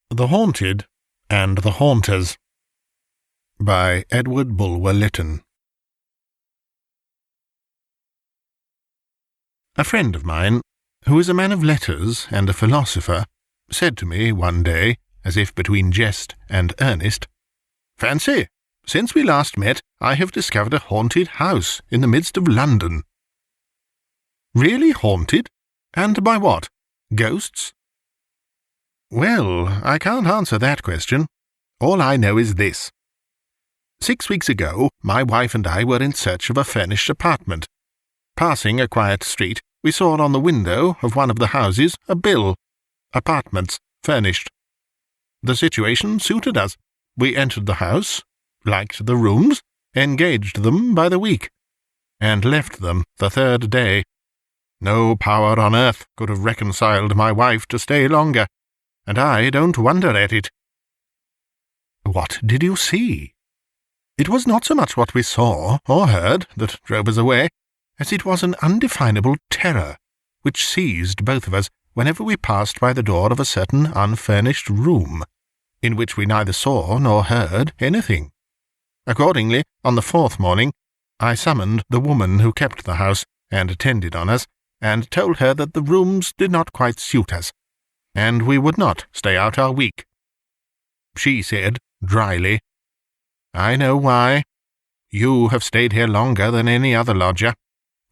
The Haunted and the Haunters by Edward Bulwer-Lytton. A friend of mine, who is a man of letters and a philosopher, said to me one day, as if between jest and earnest, "Fancy, since we last met, I have discovered a haunted house in the midst of London." "Really haunted? And by what? Ghosts?" "Well, I can't answer that question. All I know is this. 6 weeks ago, my wife and I were in search of a furnished apartment. Passing a quiet street, we saw on the window of one of the houses a bill, "Apartments, furnished." The situation suited us. We entered the house, liked the rooms, engaged them by the week, and left them the third day. No power on earth could have reconciled my wife to stay longer, and I don't wonder at it." "What did you see?" "It was not so much what we saw or heard that drove us away, as it was an undefinable terror which seized both of us whenever we passed by the door of a certain unfurnished room, in which we neither saw nor heard anything. Accordingly, on the 4th morning, I summoned the woman who kept the house and attended on us, and told her that the rooms did not quite suit us, and we would not stay out our week. She said, dryly, "I know why. You have stayed here longer than any other lodger.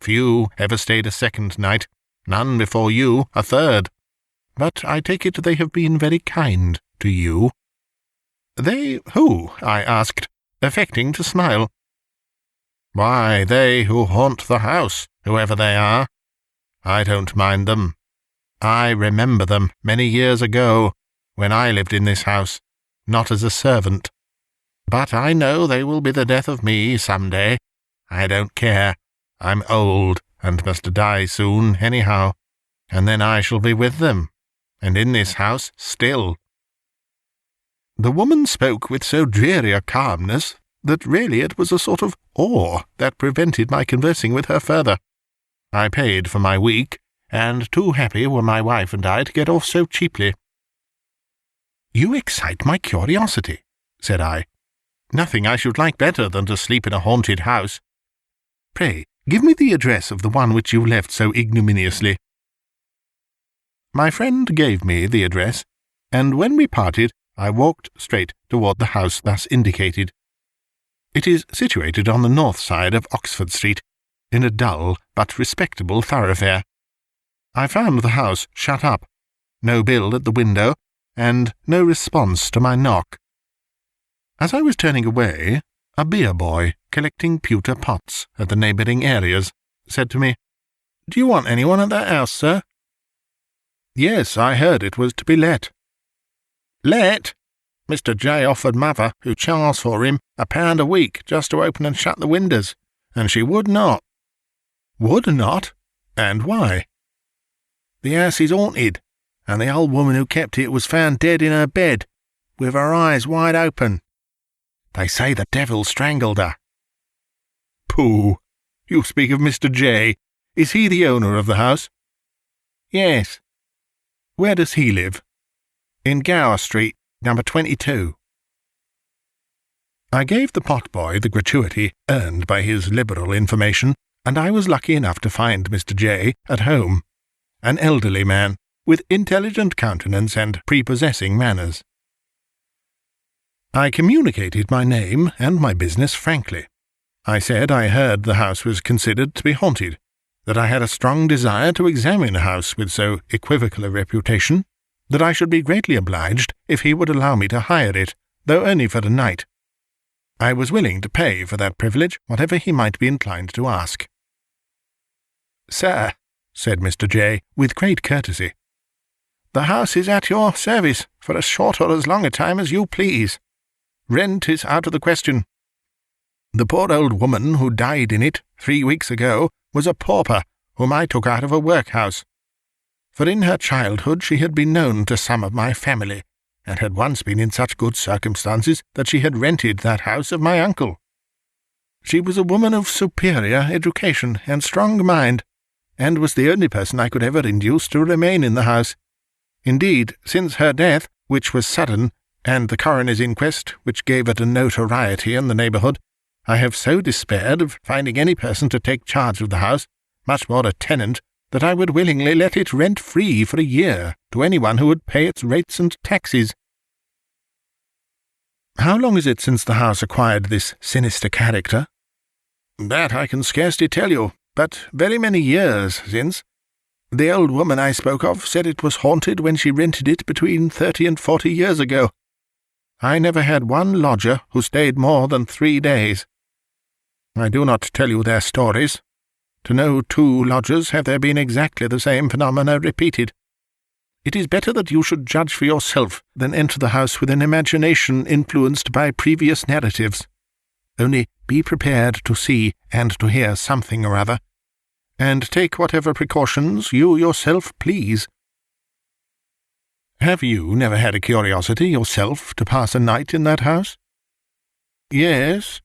Few ever stayed a second night, none before you a third. But I take it they have been very kind to you." "They who?" I asked, affecting to smile. "Why, they who haunt the house, whoever they are. I don't mind them. I remember them many years ago, when I lived in this house, not as a servant. But I know they will be the death of me some day. I don't care. I'm old, and must die soon, anyhow, and then I shall be with them, and in this house still." The woman spoke with so dreary a calmness that really it was a sort of awe that prevented my conversing with her further. I paid for my week, and too happy were my wife and I to get off so cheaply. "You excite my curiosity," said I. "Nothing I should like better than to sleep in a haunted house. Pray, give me the address of the one which you left so ignominiously." My friend gave me the address, and when we parted, I walked straight toward the house thus indicated. It is situated on the north side of Oxford Street, in a dull but respectable thoroughfare. I found the house shut up, no bill at the window, and no response to my knock. As I was turning away, a beer boy, collecting pewter pots at the neighbouring areas, said to me, "Do you want anyone at that house, sir?" "Yes, I heard it was to be let." "Let? Mr. J. offered mother, who charged for him, £1 a week just to open and shut the windows, and she would not." "Would not? And why?" "The house is haunted, and the old woman who kept it was found dead in her bed, with her eyes wide open. They say the devil strangled her." "Pooh! You speak of Mr. J. Is he the owner of the house?" "Yes." "Where does he live?" "In Gower Street, number 22. I gave the potboy the gratuity earned by his liberal information, and I was lucky enough to find Mr. J. at home, an elderly man, with intelligent countenance and prepossessing manners. I communicated my name and my business frankly. I said I heard the house was considered to be haunted, that I had a strong desire to examine a house with so equivocal a reputation, that I should be greatly obliged if he would allow me to hire it, though only for a night. I was willing to pay for that privilege whatever he might be inclined to ask. "Sir," said Mr. J., with great courtesy, "the house is at your service for as short or as long a time as you please. Rent is out of the question. The poor old woman who died in it 3 weeks ago was a pauper whom I took out of a workhouse. For in her childhood she had been known to some of my family, and had once been in such good circumstances that she had rented that house of my uncle. She was a woman of superior education and strong mind, and was the only person I could ever induce to remain in the house. Indeed, since her death, which was sudden, and the coroner's inquest, which gave it a notoriety in the neighbourhood, I have so despaired of finding any person to take charge of the house, much more a tenant, that I would willingly let it rent-free for a year to anyone who would pay its rates and taxes." "How long is it since the house acquired this sinister character?" "That I can scarcely tell you, but very many years since. The old woman I spoke of said it was haunted when she rented it between 30 and 40 years ago. I never had one lodger who stayed more than 3 days. I do not tell you their stories. To no 2 lodgers have there been exactly the same phenomena repeated. It is better that you should judge for yourself than enter the house with an imagination influenced by previous narratives. Only be prepared to see and to hear something or other, and take whatever precautions you yourself please." "Have you never had a curiosity yourself to pass a night in that house?" "Yes,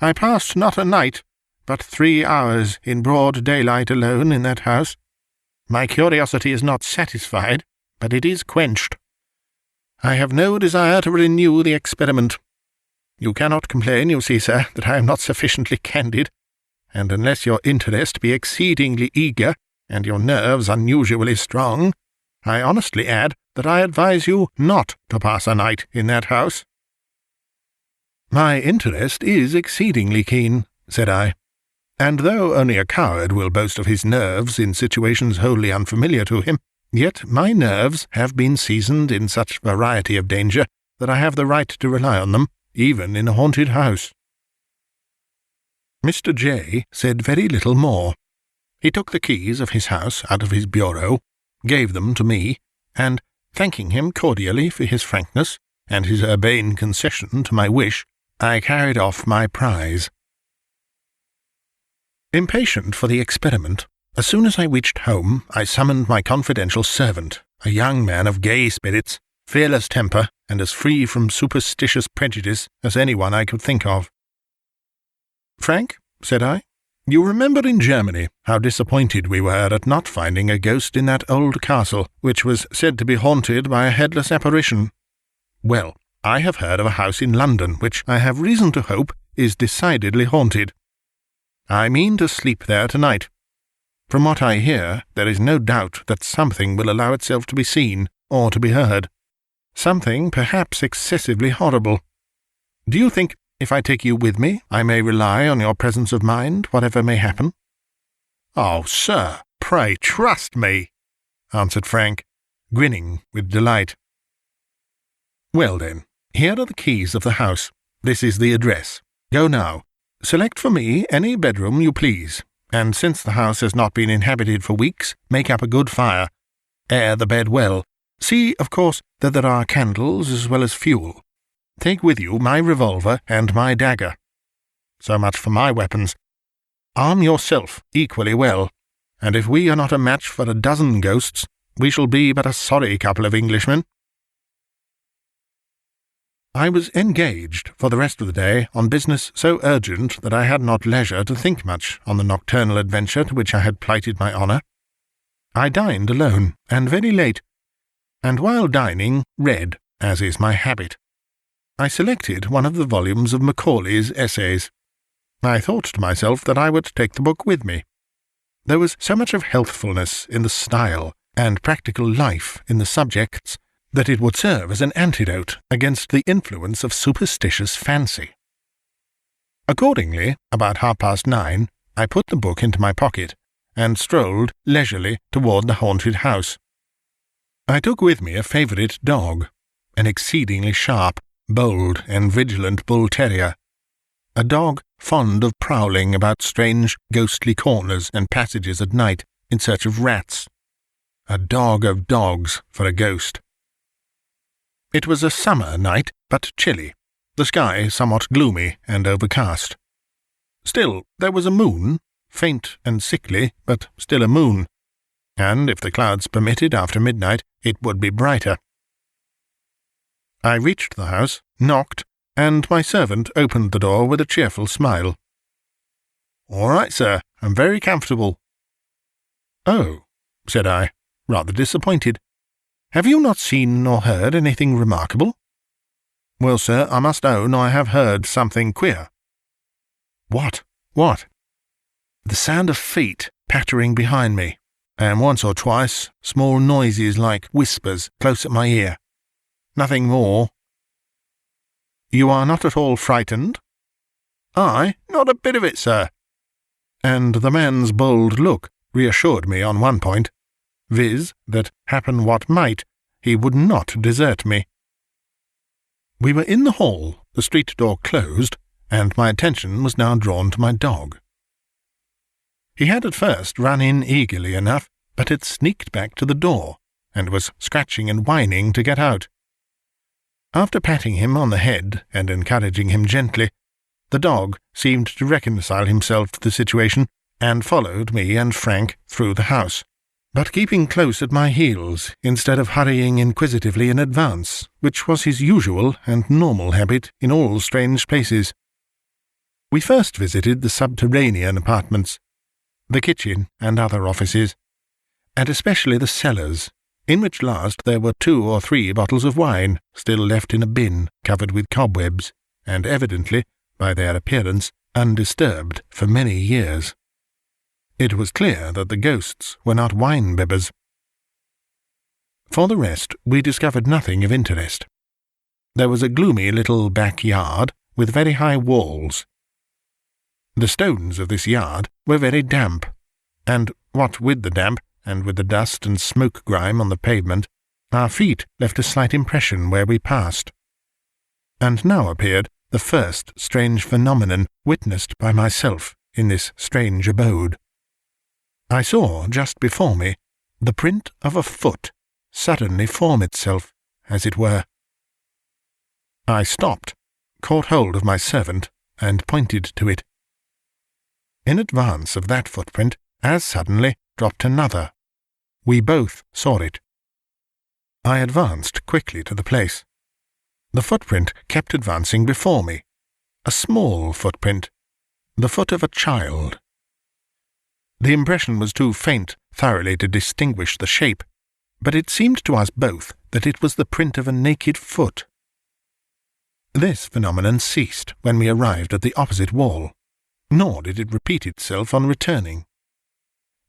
I passed not a night, but 3 hours in broad daylight alone in that house. My curiosity is not satisfied, but it is quenched. I have no desire to renew the experiment. You cannot complain, you see, sir, that I am not sufficiently candid, and unless your interest be exceedingly eager, and your nerves unusually strong, I honestly add that I advise you not to pass a night in that house." "My interest is exceedingly keen," said I, "and though only a coward will boast of his nerves in situations wholly unfamiliar to him, yet my nerves have been seasoned in such variety of danger that I have the right to rely on them, even in a haunted house." Mr. J. said very little more. He took the keys of his house out of his bureau, gave them to me, and, thanking him cordially for his frankness and his urbane concession to my wish, I carried off my prize. Impatient for the experiment, as soon as I reached home, I summoned my confidential servant, a young man of gay spirits, fearless temper, and as free from superstitious prejudice as anyone I could think of. "Frank," said I, "you remember in Germany how disappointed we were at not finding a ghost in that old castle, which was said to be haunted by a headless apparition. Well, I have heard of a house in London which, I have reason to hope, is decidedly haunted. I mean to sleep there tonight. From what I hear, there is no doubt that something will allow itself to be seen or to be heard. Something perhaps excessively horrible. Do you think, if I take you with me, I may rely on your presence of mind, whatever may happen?" "Oh, sir, pray trust me," answered Frank, grinning with delight. "Well, then, here are the keys of the house. This is the address. Go now. Select for me any bedroom you please, and since the house has not been inhabited for weeks, make up a good fire. Air the bed well. See, of course, that there are candles as well as fuel. Take with you my revolver and my dagger. So much for my weapons. Arm yourself equally well, and if we are not a match for a dozen ghosts, we shall be but a sorry couple of Englishmen." I was engaged for the rest of the day on business so urgent that I had not leisure to think much on the nocturnal adventure to which I had plighted my honour. I dined alone, and very late, and while dining read, as is my habit. I selected one of the volumes of Macaulay's essays. I thought to myself that I would take the book with me. There was so much of healthfulness in the style and practical life in the subjects that it would serve as an antidote against the influence of superstitious fancy. Accordingly, about 9:30, I put the book into my pocket and strolled leisurely toward the haunted house. I took with me a favourite dog, an exceedingly sharp, bold, and vigilant bull-terrier, a dog fond of prowling about strange, ghostly corners and passages at night in search of rats. A dog of dogs for a ghost. It was a summer night, but chilly, the sky somewhat gloomy and overcast. Still, there was a moon, faint and sickly, but still a moon, and if the clouds permitted after midnight, it would be brighter. I reached the house, knocked, and my servant opened the door with a cheerful smile. "All right, sir, I'm very comfortable." "Oh," said I, rather disappointed. Have you not seen nor heard anything remarkable?" "Well, sir, I must own I have heard something queer." "What? What?" "The sound of feet pattering behind me, and once or twice small noises like whispers close at my ear. Nothing more." "You are not at all frightened?" "I? Not a bit of it, sir." And the man's bold look reassured me on one point, viz., that, happen what might, he would not desert me. We were in the hall, the street door closed, and my attention was now drawn to my dog. He had at first run in eagerly enough, but had sneaked back to the door, and was scratching and whining to get out. After patting him on the head and encouraging him gently, the dog seemed to reconcile himself to the situation, and followed me and Frank through the house, but keeping close at my heels instead of hurrying inquisitively in advance, which was his usual and normal habit in all strange places. We first visited the subterranean apartments, the kitchen and other offices, and especially the cellars, in which last there were 2 or 3 bottles of wine still left in a bin covered with cobwebs, and evidently, by their appearance, undisturbed for many years. It was clear that the ghosts were not wine-bibbers. For the rest, we discovered nothing of interest. There was a gloomy little backyard with very high walls. The stones of this yard were very damp, and, what with the damp, and with the dust and smoke-grime on the pavement, our feet left a slight impression where we passed. And now appeared the first strange phenomenon witnessed by myself in this strange abode. I saw, just before me, the print of a foot suddenly form itself, as it were. I stopped, caught hold of my servant, and pointed to it. In advance of that footprint, as suddenly, dropped another. We both saw it. I advanced quickly to the place. The footprint kept advancing before me. A small footprint, the foot of a child. The impression was too faint thoroughly to distinguish the shape, but it seemed to us both that it was the print of a naked foot. This phenomenon ceased when we arrived at the opposite wall, nor did it repeat itself on returning.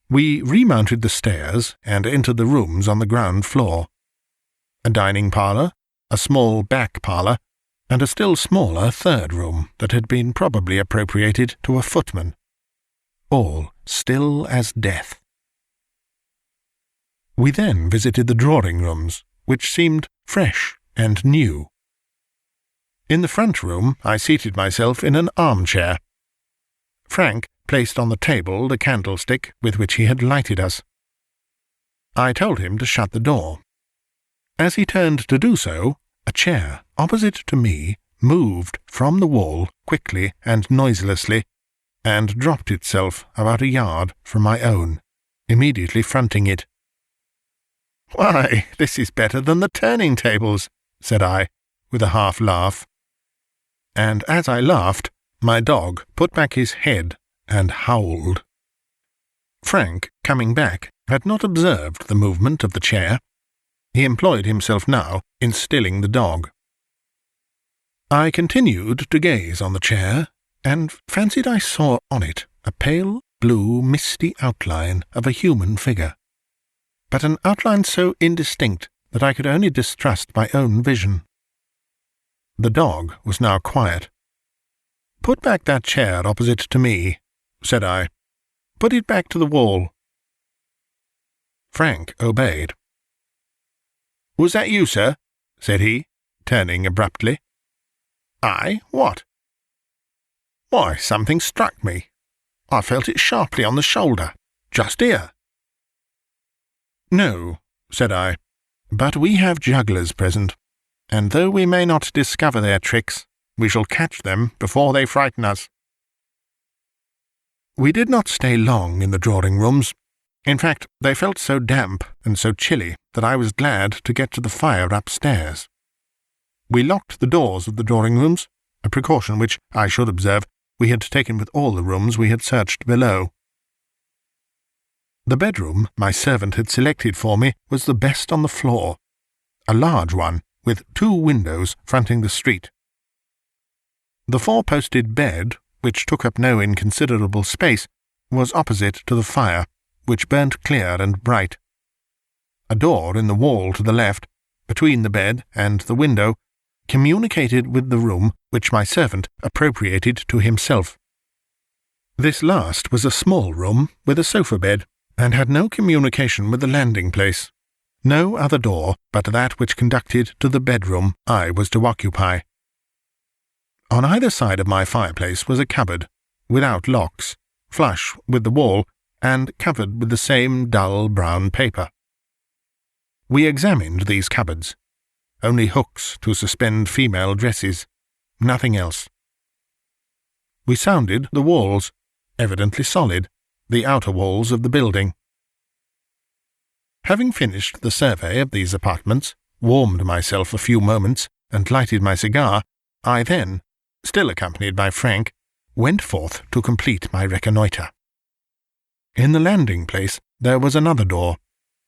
We remounted the stairs and entered the rooms on the ground floor. A dining parlour, a small back parlour, and a still smaller third room that had been probably appropriated to a footman. All still as death. We then visited the drawing-rooms, which seemed fresh and new. In the front room I seated myself in an armchair. Frank placed on the table the candlestick with which he had lighted us. I told him to shut the door. As he turned to do so, a chair opposite to me moved from the wall quickly and noiselessly, and dropped itself about a yard from my own, immediately fronting it. "Why, this is better than the turning-tables," said I, with a half-laugh. And as I laughed, my dog put back his head and howled. Frank, coming back, had not observed the movement of the chair. He employed himself now in stilling the dog. I continued to gaze on the chair, and fancied I saw on it a pale, blue, misty outline of a human figure, but an outline so indistinct that I could only distrust my own vision. The dog was now quiet. "Put back that chair opposite to me," said I. "Put it back to the wall." Frank obeyed. "Was that you, sir?" said he, turning abruptly. "Aye, what?" "Why, something struck me. I felt it sharply on the shoulder, just here." "No," said I, "but we have jugglers present, and though we may not discover their tricks, we shall catch them before they frighten us." We did not stay long in the drawing-rooms. In fact, they felt so damp and so chilly that I was glad to get to the fire upstairs. We locked the doors of the drawing-rooms, a precaution which, I should observe, we had taken with all the rooms we had searched below. The bedroom my servant had selected for me was the best on the floor, a large one, with 2 windows fronting the street. The 4-posted bed, which took up no inconsiderable space, was opposite to the fire, which burnt clear and bright. A door in the wall to the left, between the bed and the window, communicated with the room which my servant appropriated to himself. This last was a small room with a sofa-bed, and had no communication with the landing-place. No other door but that which conducted to the bedroom I was to occupy. On either side of my fireplace was a cupboard, without locks, flush with the wall, and covered with the same dull brown paper. We examined these cupboards. Only hooks to suspend female dresses, nothing else. We sounded the walls, evidently solid, the outer walls of the building. Having finished the survey of these apartments, warmed myself a few moments, and lighted my cigar, I then, still accompanied by Frank, went forth to complete my reconnoitre. In the landing-place there was another door.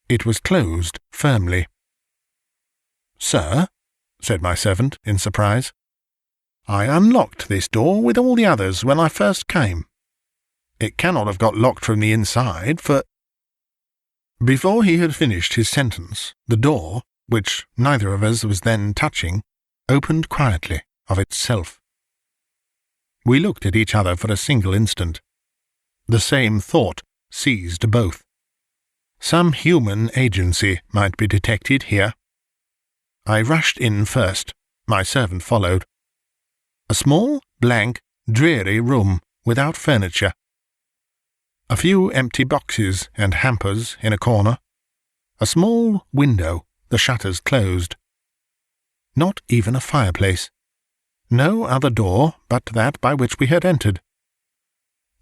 It was closed firmly. "Sir," said my servant in surprise, "I unlocked this door with all the others when I first came. It cannot have got locked from the inside, for—" Before he had finished his sentence, the door, which neither of us was then touching, opened quietly of itself. We looked at each other for a single instant. The same thought seized both. Some human agency might be detected here. I rushed in first. My servant followed. A small, blank, dreary room without furniture. A few empty boxes and hampers in a corner. A small window, the shutters closed. Not even a fireplace. No other door but that by which we had entered.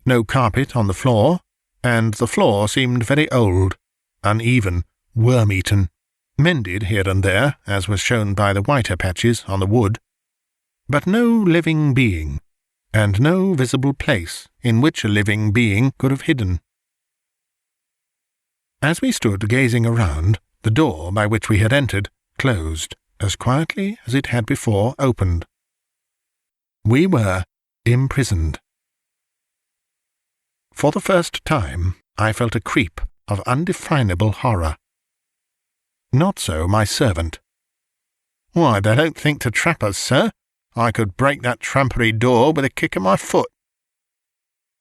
No carpet on the floor, and the floor seemed very old, uneven, worm-eaten, mended here and there, as was shown by the whiter patches on the wood, but no living being, and no visible place in which a living being could have hidden. As we stood gazing around, the door by which we had entered closed as quietly as it had before opened. We were imprisoned. For the first time I felt a creep of undefinable horror. Not so my servant. "Why, they don't think to trap us, sir. I could break that trumpery door with a kick of my foot."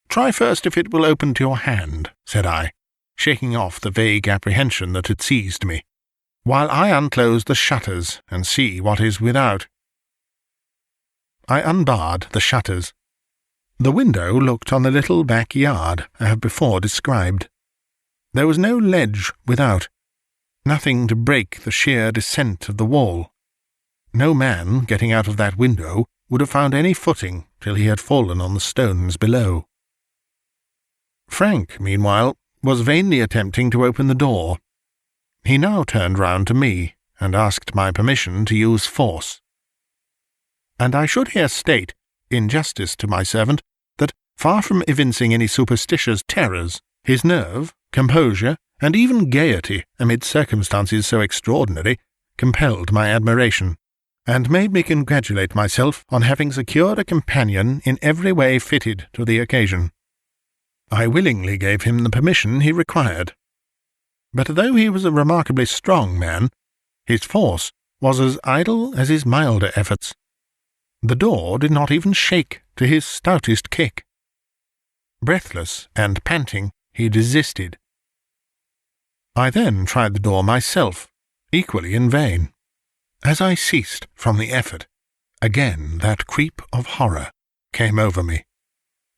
"Try first if it will open to your hand," said I, shaking off the vague apprehension that had seized me, "while I unclose the shutters and see what is without." I unbarred the shutters. The window looked on the little back yard I have before described. There was no ledge without, nothing to break the sheer descent of the wall. No man getting out of that window would have found any footing till he had fallen on the stones below. Frank, meanwhile, was vainly attempting to open the door. He now turned round to me and asked my permission to use force. And I should here state, in justice to my servant, that, far from evincing any superstitious terrors, his nerve, composure, and even gaiety amid circumstances so extraordinary, compelled my admiration, and made me congratulate myself on having secured a companion in every way fitted to the occasion. I willingly gave him the permission he required. But though he was a remarkably strong man, his force was as idle as his milder efforts. The door did not even shake to his stoutest kick. Breathless and panting, he desisted. I then tried the door myself, equally in vain. As I ceased from the effort, again that creep of horror came over me,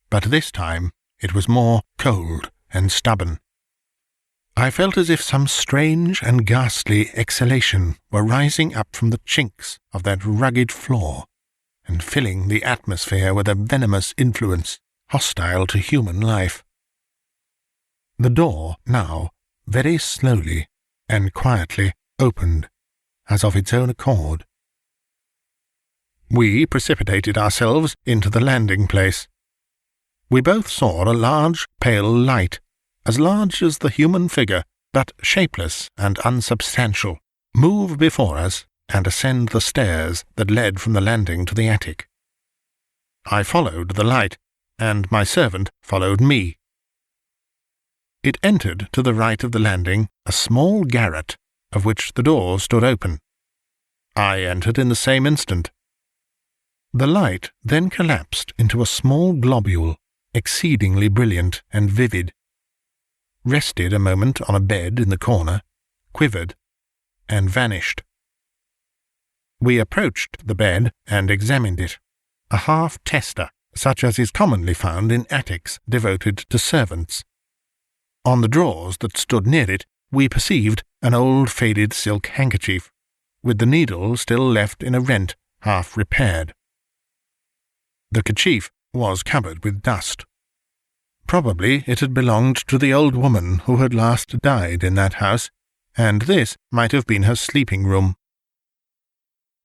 but this time it was more cold and stubborn. I felt as if some strange and ghastly exhalation were rising up from the chinks of that rugged floor, and filling the atmosphere with a venomous influence hostile to human life. The door now, very slowly and quietly, opened, as of its own accord. We precipitated ourselves into the landing-place. We both saw a large, pale light, as large as the human figure, but shapeless and unsubstantial, move before us and ascend the stairs that led from the landing to the attic. I followed the light, and my servant followed me. It entered to the right of the landing a small garret, of which the door stood open. I entered in the same instant. The light then collapsed into a small globule, exceedingly brilliant and vivid, rested a moment on a bed in the corner, quivered, and vanished. We approached the bed and examined it, a half-tester, such as is commonly found in attics devoted to servants. On the drawers that stood near it we perceived an old faded silk handkerchief, with the needle still left in a rent, half repaired. The kerchief was covered with dust. Probably it had belonged to the old woman who had last died in that house, and this might have been her sleeping room.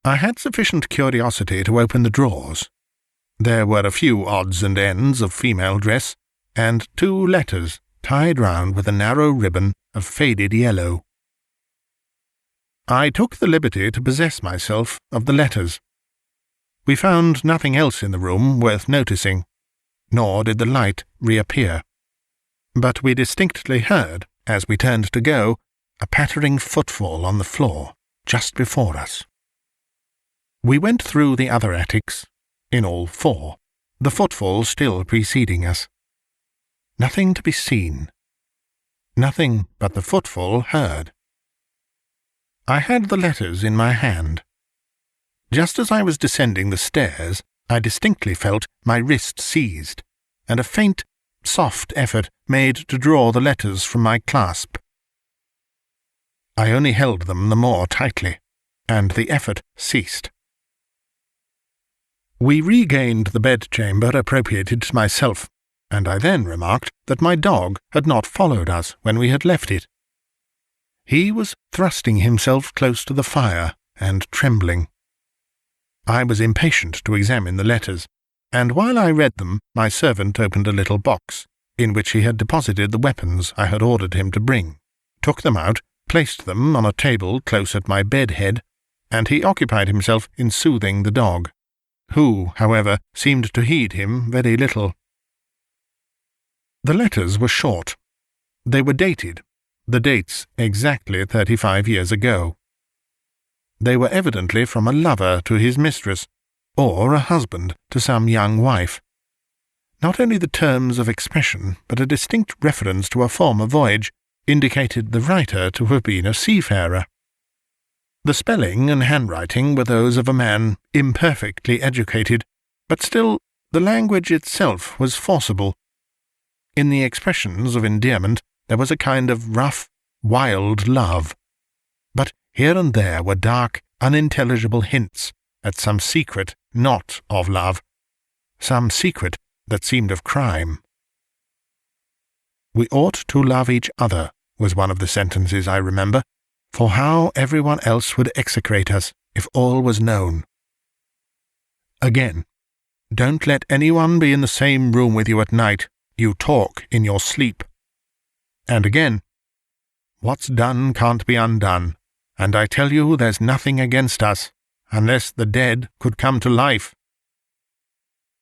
I had sufficient curiosity to open the drawers. There were a few odds and ends of female dress, and 2 letters tied round with a narrow ribbon of faded yellow. I took the liberty to possess myself of the letters. We found nothing else in the room worth noticing, nor did the light reappear. But we distinctly heard, as we turned to go, a pattering footfall on the floor just before us. We went through the other attics, in all 4, the footfall still preceding us. Nothing to be seen. Nothing but the footfall heard. I had the letters in my hand. Just as I was descending the stairs, I distinctly felt my wrist seized, and a faint, soft effort made to draw the letters from my clasp. I only held them the more tightly, and the effort ceased. We regained the bedchamber appropriated to myself, and I then remarked that my dog had not followed us when we had left it. He was thrusting himself close to the fire and trembling. I was impatient to examine the letters, and while I read them, my servant opened a little box, in which he had deposited the weapons I had ordered him to bring, took them out, placed them on a table close at my bed head, and he occupied himself in soothing the dog, who, however, seemed to heed him very little. The letters were short. They were dated, the dates exactly 35 years ago. They were evidently from a lover to his mistress, or a husband to some young wife. Not only the terms of expression, but a distinct reference to a former voyage indicated the writer to have been a seafarer. The spelling and handwriting were those of a man imperfectly educated, but still the language itself was forcible. In the expressions of endearment there was a kind of rough, wild love, but here and there were dark, unintelligible hints at some secret not of love, some secret that seemed of crime. "We ought to love each other," was one of the sentences I remember, "for how everyone else would execrate us if all was known." Again, "Don't let anyone be in the same room with you at night. You talk in your sleep." And again, "What's done can't be undone, and I tell you there's nothing against us, unless the dead could come to life."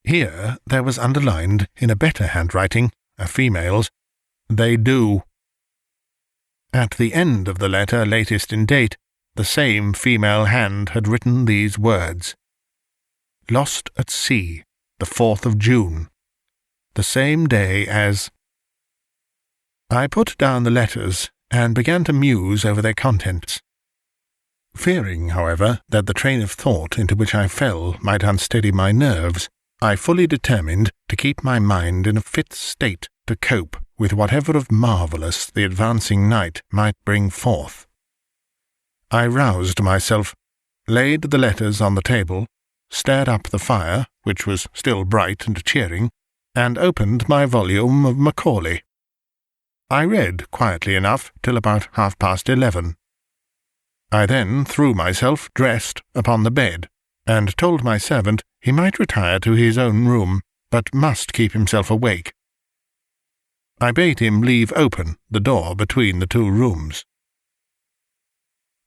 Here there was underlined in a better handwriting, a female's, "They do." At the end of the letter latest in date, the same female hand had written these words: "Lost at sea, the 4th of June, the same day as—" I put down the letters and began to muse over their contents. Fearing, however, that the train of thought into which I fell might unsteady my nerves, I fully determined to keep my mind in a fit state to cope with whatever of marvellous the advancing night might bring forth. I roused myself, laid the letters on the table, stared up the fire, which was still bright and cheering, and opened my volume of Macaulay. I read quietly enough till about 11:30. I then threw myself, dressed, upon the bed, and told my servant he might retire to his own room, but must keep himself awake. I bade him leave open the door between the 2 rooms.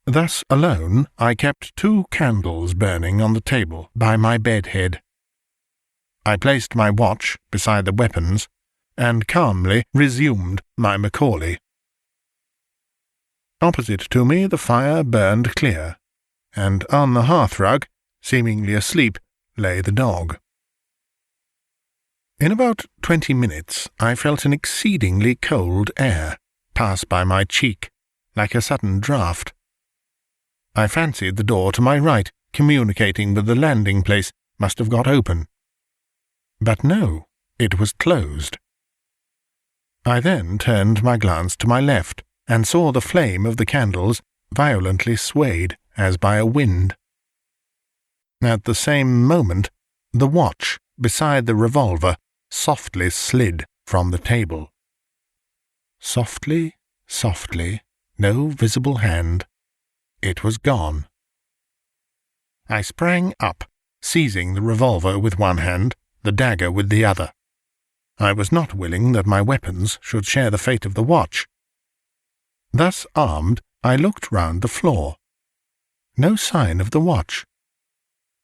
Thus alone, I kept 2 candles burning on the table by my bed head. I placed my watch beside the weapons, and calmly resumed my Macaulay. Opposite to me the fire burned clear, and on the hearthrug, seemingly asleep, lay the dog. In about 20 minutes I felt an exceedingly cold air pass by my cheek, like a sudden draught. I fancied the door to my right, communicating with the landing-place, must have got open. But no, it was closed. I then turned my glance to my left, and saw the flame of the candles violently swayed as by a wind. At the same moment, the watch beside the revolver softly slid from the table. Softly, softly, no visible hand. It was gone. I sprang up, seizing the revolver with one hand, the dagger with the other. I was not willing that my weapons should share the fate of the watch. Thus armed, I looked round the floor. No sign of the watch.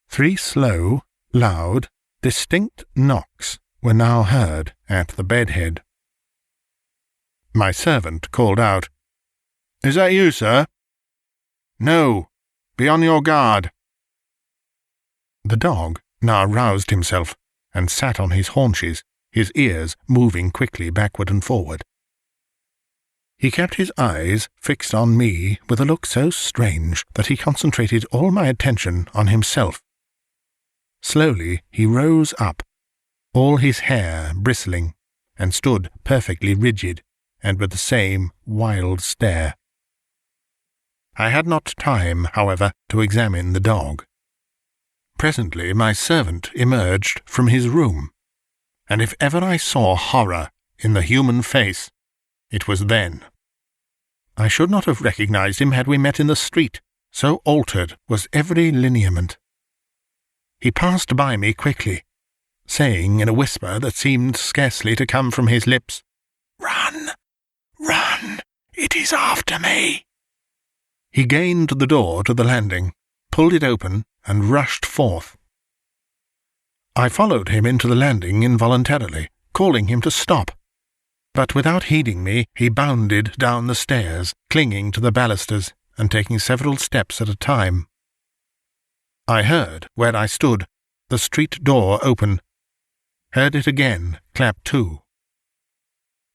3 slow, loud, distinct knocks were now heard at the bedhead. My servant called out, "Is that you, sir?" "No. Be on your guard." The dog now roused himself, and sat on his haunches, his ears moving quickly backward and forward. He kept his eyes fixed on me with a look so strange that he concentrated all my attention on himself. Slowly he rose up, all his hair bristling, and stood perfectly rigid, and with the same wild stare. I had not time, however, to examine the dog. Presently my servant emerged from his room, and if ever I saw horror in the human face, it was then. I should not have recognized him had we met in the street, so altered was every lineament. He passed by me quickly, saying in a whisper that seemed scarcely to come from his lips, "Run! Run! It is after me!" He gained the door to the landing, pulled it open, and rushed forth. I followed him into the landing involuntarily, calling him to stop. But without heeding me, he bounded down the stairs, clinging to the balusters, and taking several steps at a time. I heard, where I stood, the street door open, heard it again clap to.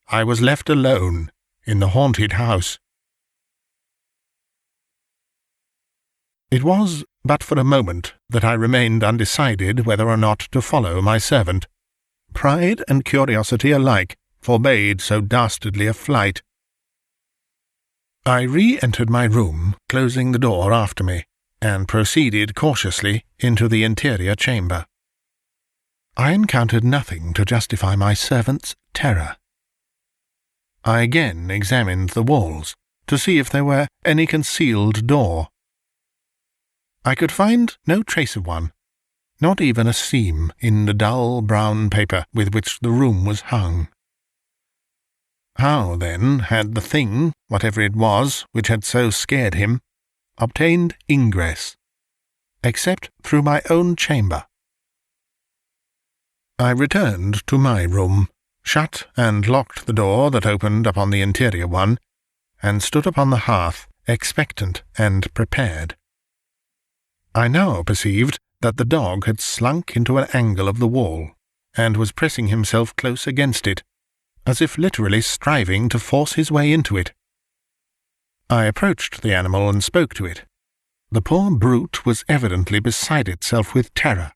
I was left alone in the haunted house. It was but for a moment that I remained undecided whether or not to follow my servant. Pride and curiosity alike forbade so dastardly a flight. I re-entered my room, closing the door after me, and proceeded cautiously into the interior chamber. I encountered nothing to justify my servant's terror. I again examined the walls, to see if there were any concealed door. I could find no trace of one, not even a seam in the dull brown paper with which the room was hung. How, then, had the thing, whatever it was, which had so scared him, obtained ingress, except through my own chamber? I returned to my room, shut and locked the door that opened upon the interior one, and stood upon the hearth, expectant and prepared. I now perceived that the dog had slunk into an angle of the wall, and was pressing himself close against it, as if literally striving to force his way into it. I approached the animal and spoke to it. The poor brute was evidently beside itself with terror.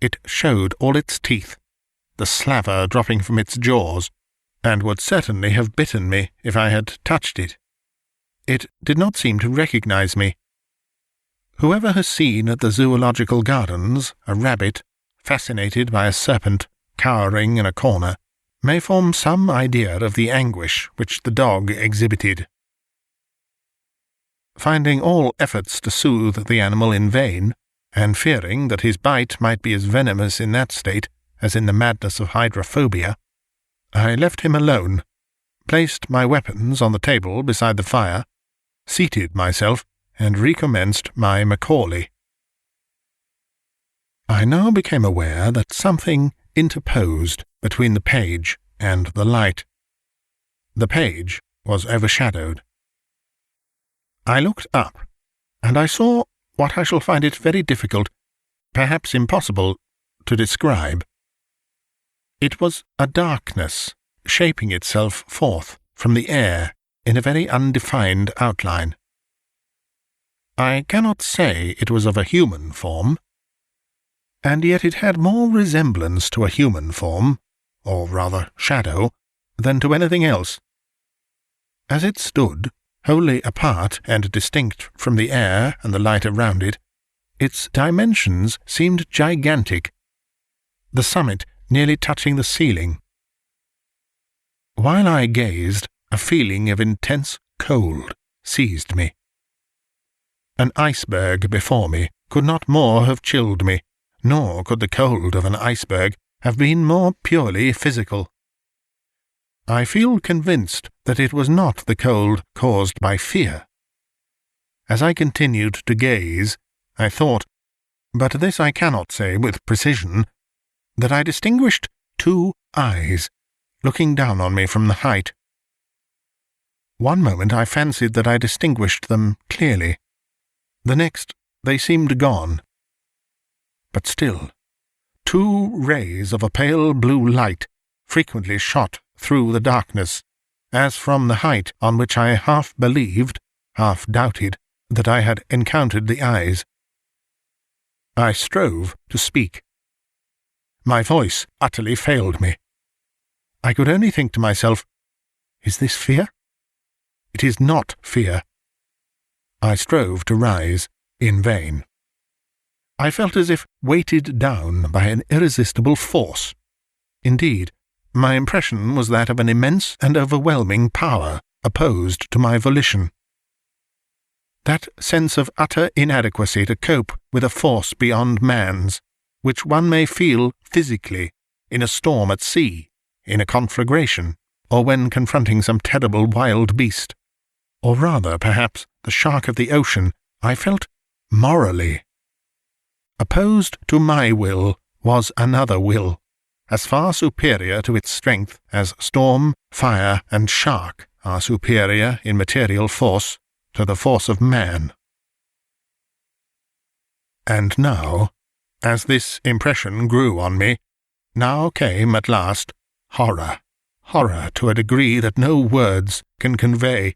It showed all its teeth, the slaver dropping from its jaws, and would certainly have bitten me if I had touched it. It did not seem to recognize me. Whoever has seen at the Zoological Gardens a rabbit, fascinated by a serpent, cowering in a corner, may form some idea of the anguish which the dog exhibited. Finding all efforts to soothe the animal in vain, and fearing that his bite might be as venomous in that state as in the madness of hydrophobia, I left him alone, placed my weapons on the table beside the fire, seated myself, and recommenced my Macaulay. I now became aware that something interposed between the page and the light. The page was overshadowed. I looked up, and I saw what I shall find it very difficult, perhaps impossible, to describe. It was a darkness shaping itself forth from the air in a very undefined outline. I cannot say it was of a human form, and yet it had more resemblance to a human form, or rather shadow, than to anything else. As it stood, wholly apart and distinct from the air and the light around it, its dimensions seemed gigantic, the summit nearly touching the ceiling. While I gazed, a feeling of intense cold seized me. An iceberg before me could not more have chilled me, nor could the cold of an iceberg have been more purely physical. I feel convinced that it was not the cold caused by fear. As I continued to gaze, I thought, but this I cannot say with precision, that I distinguished two eyes looking down on me from the height. One moment I fancied that I distinguished them clearly. The next they seemed gone. But still, two rays of a pale blue light frequently shot through the darkness, as from the height on which I half believed, half doubted, that I had encountered the eyes. I strove to speak. My voice utterly failed me. I could only think to myself, is this fear? It is not fear. I strove to rise, in vain. I felt as if weighted down by an irresistible force. Indeed, my impression was that of an immense and overwhelming power opposed to my volition. That sense of utter inadequacy to cope with a force beyond man's, which one may feel physically in a storm at sea, in a conflagration, or when confronting some terrible wild beast, or rather, perhaps, the shark of the ocean, I felt morally. Opposed to my will was another will, as far superior to its strength as storm, fire, and shark are superior in material force to the force of man. And now, as this impression grew on me, now came at last horror to a degree that no words can convey.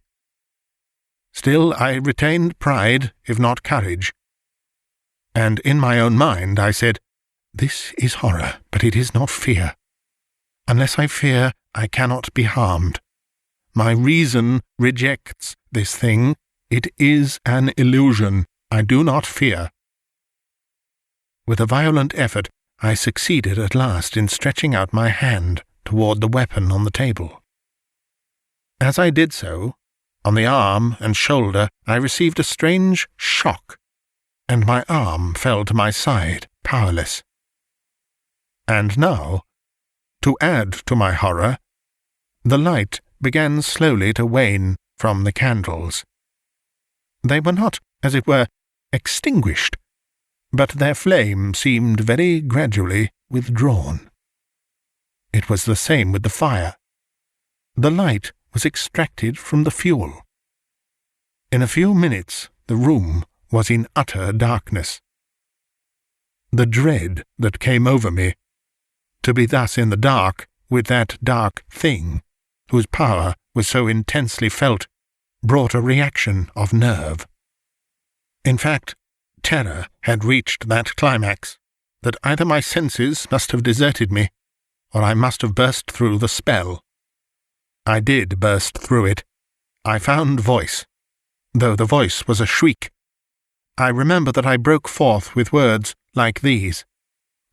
Still I retained pride, if not courage, and in my own mind I said, this is horror, but it is not fear. Unless I fear, I cannot be harmed. My reason rejects this thing. It is an illusion. I do not fear. With a violent effort, I succeeded at last in stretching out my hand toward the weapon on the table. As I did so, on the arm and shoulder I received a strange shock, and my arm fell to my side, powerless. And now, to add to my horror, the light began slowly to wane from the candles. They were not, as it were, extinguished, but their flame seemed very gradually withdrawn. It was the same with the fire. The light was extracted from the fuel. In a few minutes the room was in utter darkness. The dread that came over me, to be thus in the dark with that dark thing, whose power was so intensely felt, brought a reaction of nerve. In fact, terror had reached that climax, that either my senses must have deserted me, or I must have burst through the spell. I did burst through it. I found voice, though the voice was a shriek. I remember that I broke forth with words like these,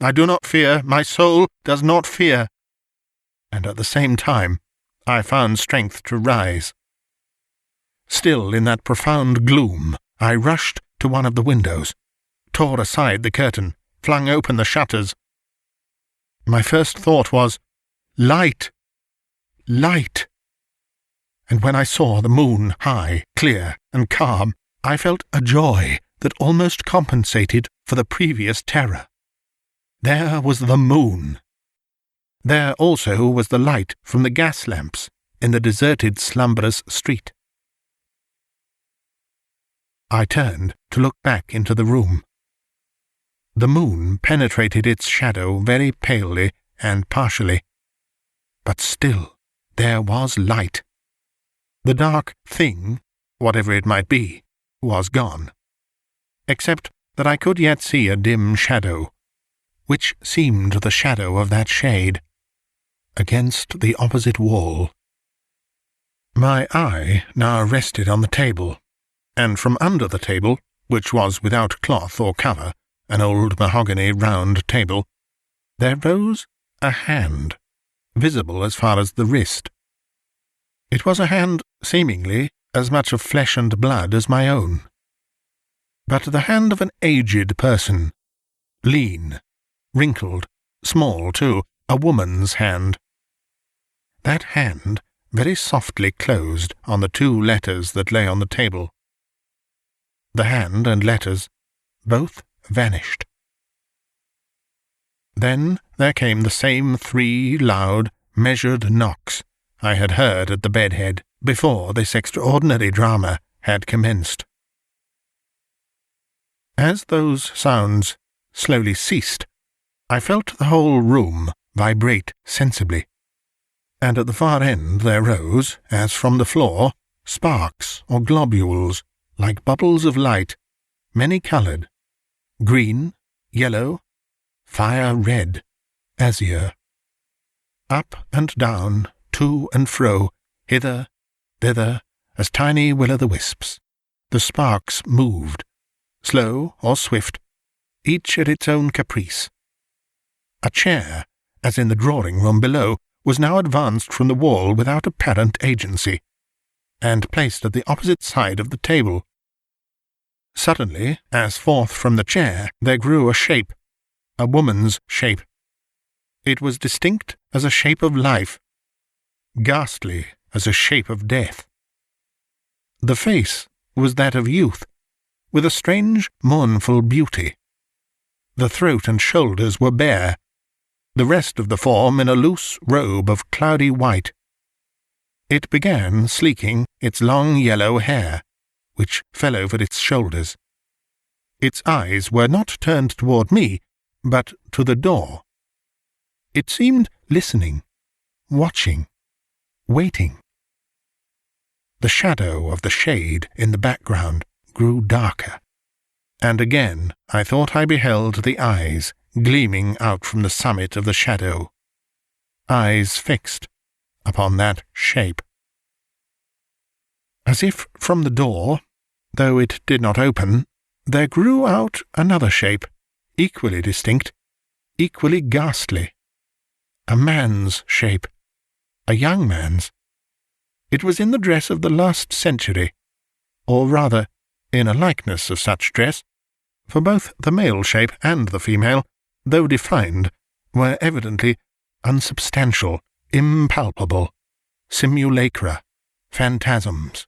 I do not fear, my soul does not fear. And at the same time, I found strength to rise. Still in that profound gloom, I rushed to one of the windows, tore aside the curtain, flung open the shutters. My first thought was, light! Light! And when I saw the moon high, clear, and calm, I felt a joy that almost compensated for the previous terror. There was the moon. There also was the light from the gas lamps in the deserted, slumberous street. I turned to look back into the room. The moon penetrated its shadow very palely and partially, but still there was light. The dark thing, whatever it might be, was gone, except that I could yet see a dim shadow, which seemed the shadow of that shade, against the opposite wall. My eye now rested on the table, and from under the table, which was without cloth or cover, an old mahogany round table, there rose a hand, visible as far as the wrist. It was a hand seemingly as much of flesh and blood as my own, but the hand of an aged person, lean, wrinkled, small too, a woman's hand. That hand very softly closed on the 2 letters that lay on the table. The hand and letters both vanished. Then there came the same 3 loud, measured knocks I had heard at the bedhead before this extraordinary drama had commenced. As those sounds slowly ceased, I felt the whole room vibrate sensibly, and at the far end there rose, as from the floor, sparks or globules, like bubbles of light, many-coloured, green, yellow, fire-red, azure. Up and down, to and fro, hither, thither, as tiny will-o'-the-wisps, the sparks moved, slow or swift, each at its own caprice. A chair, as in the drawing-room below, was now advanced from the wall without apparent agency, and placed at the opposite side of the table. Suddenly, as forth from the chair, there grew a shape, a woman's shape. It was distinct as a shape of life, ghastly as a shape of death. The face was that of youth, with a strange, mournful beauty. The throat and shoulders were bare, the rest of the form in a loose robe of cloudy white. It began sleeking its long yellow hair, which fell over its shoulders. Its eyes were not turned toward me, but to the door. It seemed listening, watching, waiting. The shadow of the shade in the background grew darker, and again I thought I beheld the eyes gleaming out from the summit of the shadow, eyes fixed upon that shape. As if from the door, though it did not open, there grew out another shape, equally distinct, equally ghastly. A man's shape, a young man's. It was in the dress of the last century, or rather, in a likeness of such dress, for both the male shape and the female, though defined, were evidently unsubstantial, impalpable, simulacra, phantasms.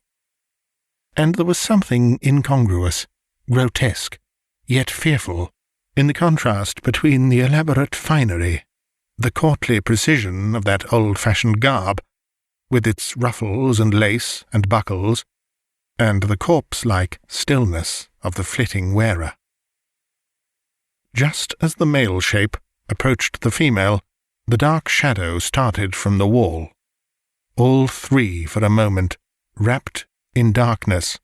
And there was something incongruous, grotesque, yet fearful, in the contrast between the elaborate finery, the courtly precision of that old-fashioned garb, with its ruffles and lace and buckles, and the corpse-like stillness of the flitting wearer. Just as the male shape approached the female, the dark shadow started from the wall, all 3 for a moment, wrapped in darkness.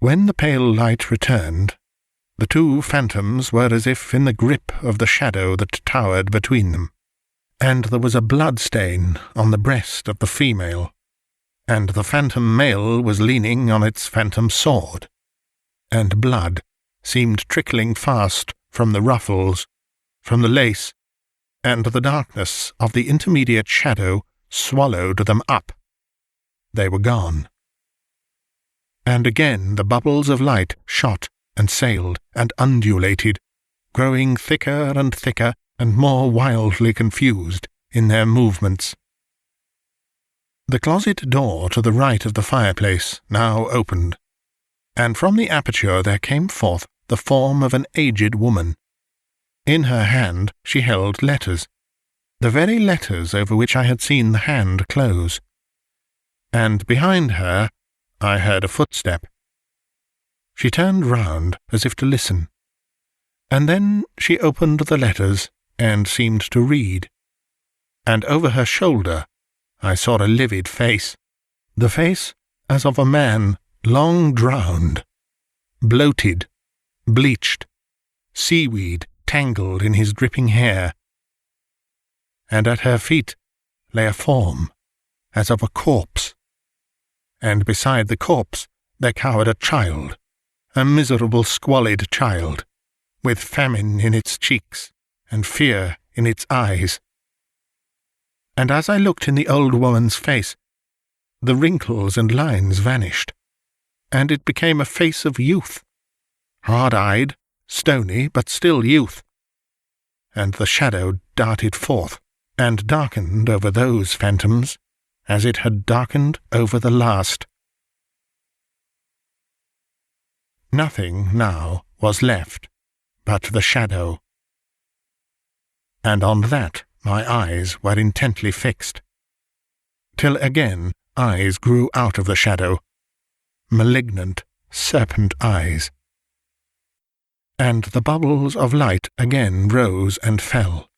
When the pale light returned, the 2 phantoms were as if in the grip of the shadow that towered between them, and there was a blood-stain on the breast of the female, and the phantom male was leaning on its phantom sword, and blood seemed trickling fast from the ruffles, from the lace, and the darkness of the intermediate shadow swallowed them up. They were gone. And again the bubbles of light shot and sailed and undulated, growing thicker and more wildly confused in their movements. The closet door to the right of the fireplace now opened, and from the aperture there came forth the form of an aged woman. In her hand she held letters, the very letters over which I had seen the hand close. And behind her I heard a footstep. She turned round as if to listen, and then she opened the letters and seemed to read. And over her shoulder I saw a livid face, the face as of a man long drowned, bloated, bleached, seaweed tangled in his dripping hair. And at her feet lay a form as of a corpse, and beside the corpse there cowered a child, a miserable squalid child, with famine in its cheeks and fear in its eyes. And as I looked in the old woman's face, the wrinkles and lines vanished, and it became a face of youth, hard-eyed, stony, but still youth. And the shadow darted forth, and darkened over those phantoms, as it had darkened over the last. Nothing now was left but the shadow, and on that my eyes were intently fixed, till again eyes grew out of the shadow, malignant serpent eyes, and the bubbles of light again rose and fell,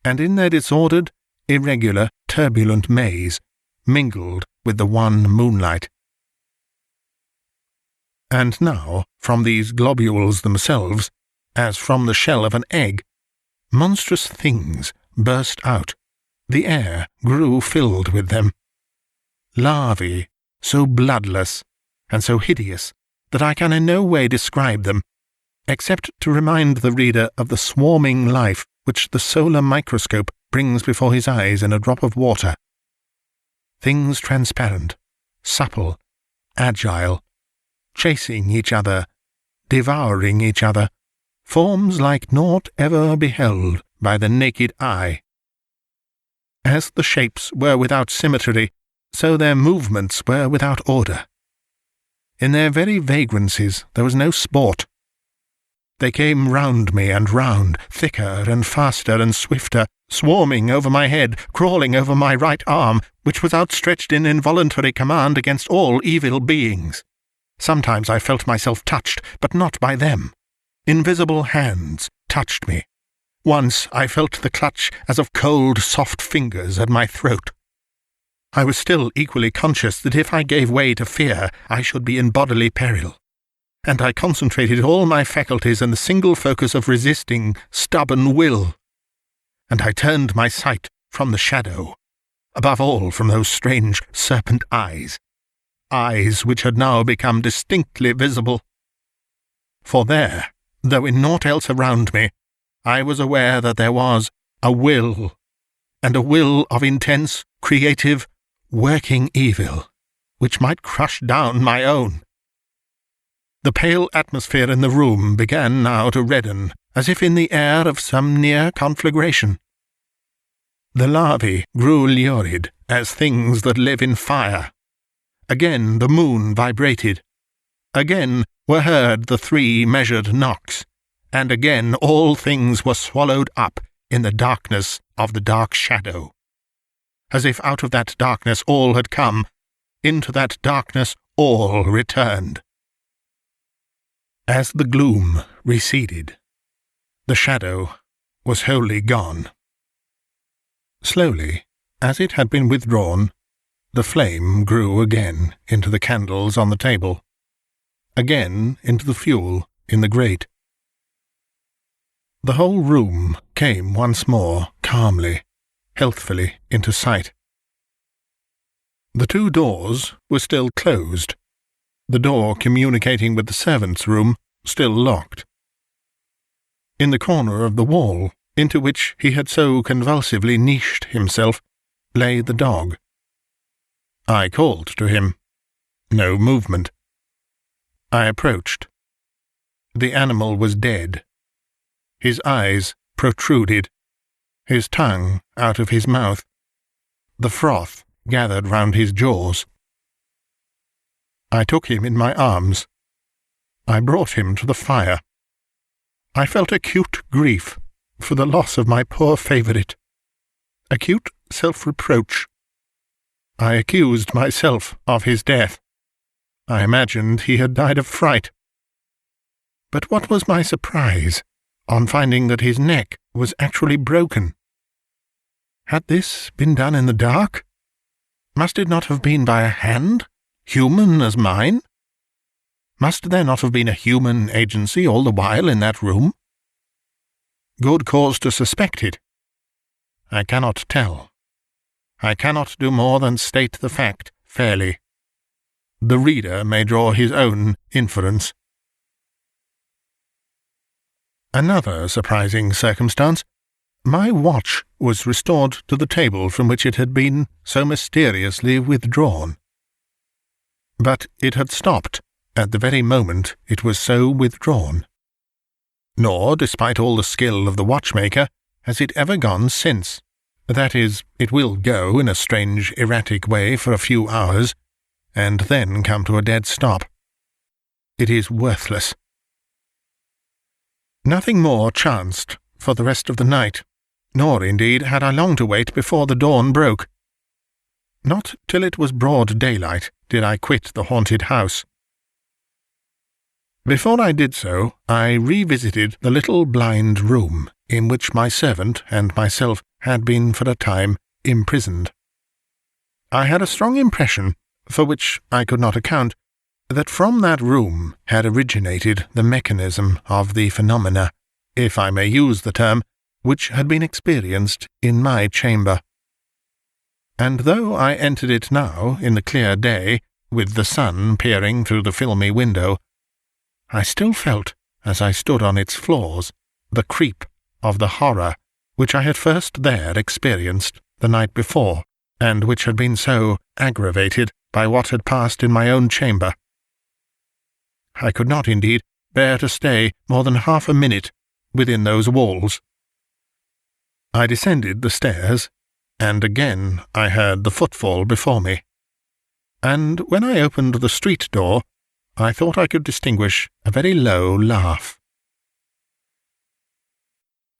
and in their disordered, irregular, turbulent maze mingled with the one moonlight. And now, from these globules themselves, as from the shell of an egg, monstrous things burst out. The air grew filled with them. Larvae, so bloodless and so hideous that I can in no way describe them, except to remind the reader of the swarming life which the solar microscope brings before his eyes in a drop of water. Things transparent, supple, agile, chasing each other, devouring each other, forms like naught ever beheld by the naked eye. As the shapes were without symmetry, so their movements were without order. In their very vagrancies there was no sport. They came round me and round, thicker and faster and swifter, swarming over my head, crawling over my right arm, which was outstretched in involuntary command against all evil beings. Sometimes I felt myself touched, but not by them. Invisible hands touched me. Once I felt the clutch as of cold, soft fingers at my throat. I was still equally conscious that if I gave way to fear, I should be in bodily peril, and I concentrated all my faculties in the single focus of resisting stubborn will. And I turned my sight from the shadow, above all from those strange serpent eyes which had now become distinctly visible. For there, though in naught else around me, I was aware that there was a will, and a will of intense, creative, working evil, which might crush down my own. The pale atmosphere in the room began now to redden, as if in the air of some near conflagration. The larvae grew lurid as things that live in fire. Again the moon vibrated. Again were heard the 3 measured knocks, and again all things were swallowed up in the darkness of the dark shadow. As if out of that darkness all had come, into that darkness all returned. As the gloom receded, the shadow was wholly gone. Slowly, as it had been withdrawn, the flame grew again into the candles on the table, again into the fuel in the grate. The whole room came once more calmly, healthfully into sight. The 2 doors were still closed, the door communicating with the servants' room still locked. In the corner of the wall, into which he had so convulsively niched himself, lay the dog. I called to him. No movement. I approached. The animal was dead. His eyes protruded, his tongue out of his mouth. The froth gathered round his jaws. I took him in my arms, I brought him to the fire. I felt acute grief for the loss of my poor favourite, acute self-reproach. I accused myself of his death. I imagined he had died of fright. But what was my surprise on finding that his neck was actually broken? Had this been done in the dark? Must it not have been by a hand, human as mine? Must there not have been a human agency all the while in that room? Good cause to suspect it. I cannot tell. I cannot do more than state the fact fairly. The reader may draw his own inference. Another surprising circumstance. My watch was restored to the table from which it had been so mysteriously withdrawn. But it had stopped at the very moment it was so withdrawn. Nor, despite all the skill of the watchmaker, has it ever gone since. That is, it will go in a strange, erratic way for a few hours, and then come to a dead stop. It is worthless. Nothing more chanced for the rest of the night, nor indeed had I long to wait before the dawn broke. Not till it was broad daylight did I quit the haunted house. Before I did so, I revisited the little blind room in which my servant and myself had been for a time imprisoned. I had a strong impression, for which I could not account, that from that room had originated the mechanism of the phenomena, if I may use the term, which had been experienced in my chamber. And though I entered it now in the clear day, with the sun peering through the filmy window, I still felt, as I stood on its floors, the creep of the horror which I had first there experienced the night before, and which had been so aggravated by what had passed in my own chamber. I could not, indeed, bear to stay more than half a minute within those walls. I descended the stairs, and again I heard the footfall before me, and when I opened the street door, I thought I could distinguish a very low laugh.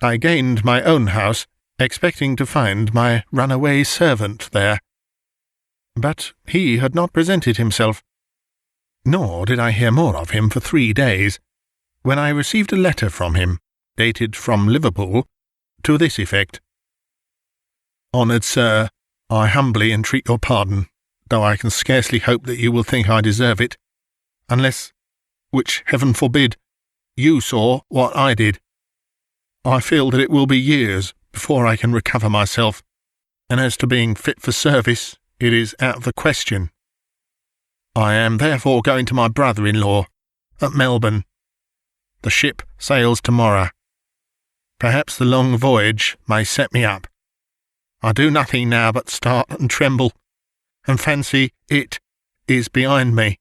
I gained my own house, expecting to find my runaway servant there. But he had not presented himself, nor did I hear more of him for 3 days, when I received a letter from him, dated from Liverpool, to this effect: "Honoured Sir, I humbly entreat your pardon, though I can scarcely hope that you will think I deserve it, unless, which heaven forbid, you saw what I did. I feel that it will be years before I can recover myself, and as to being fit for service, it is out of the question. I am therefore going to my brother-in-law at Melbourne. The ship sails tomorrow. Perhaps the long voyage may set me up. I do nothing now but start and tremble, and fancy it is behind me.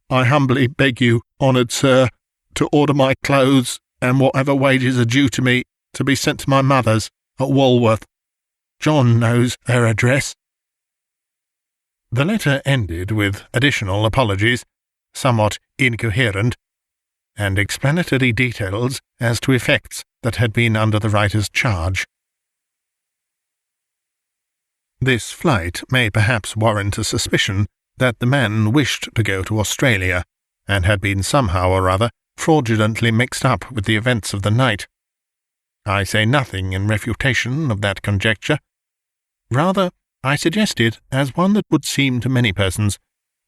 I humbly beg you, honoured sir, to order my clothes and whatever wages are due to me to be sent to my mother's at Walworth. John knows her address." The letter ended with additional apologies, somewhat incoherent, and explanatory details as to effects that had been under the writer's charge. This flight may perhaps warrant a suspicion that the man wished to go to Australia, and had been somehow or other fraudulently mixed up with the events of the night. I say nothing in refutation of that conjecture. Rather, I suggest it as one that would seem to many persons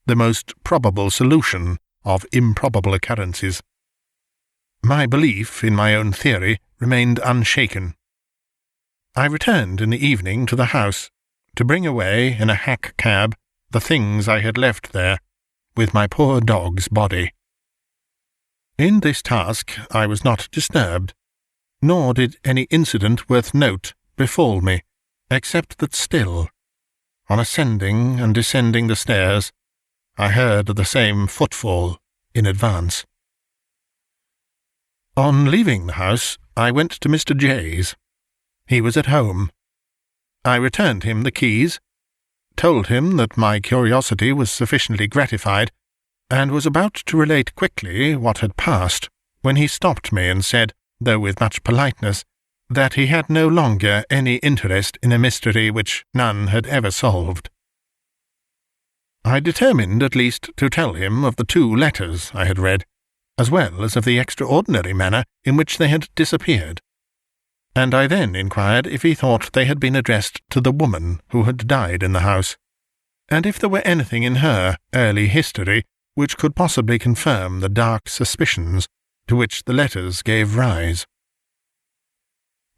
the most probable solution of improbable occurrences. My belief in my own theory remained unshaken. I returned in the evening to the house, to bring away in a hack cab the things I had left there, with my poor dog's body. In this task I was not disturbed, nor did any incident worth note befall me, except that still, on ascending and descending the stairs, I heard the same footfall in advance. On leaving the house, I went to Mr. J's. He was at home. I returned him the keys, told him that my curiosity was sufficiently gratified, and was about to relate quickly what had passed, when he stopped me and said, though with much politeness, that he had no longer any interest in a mystery which none had ever solved. I determined at least to tell him of the 2 letters I had read, as well as of the extraordinary manner in which they had disappeared, and I then inquired if he thought they had been addressed to the woman who had died in the house, and if there were anything in her early history which could possibly confirm the dark suspicions to which the letters gave rise.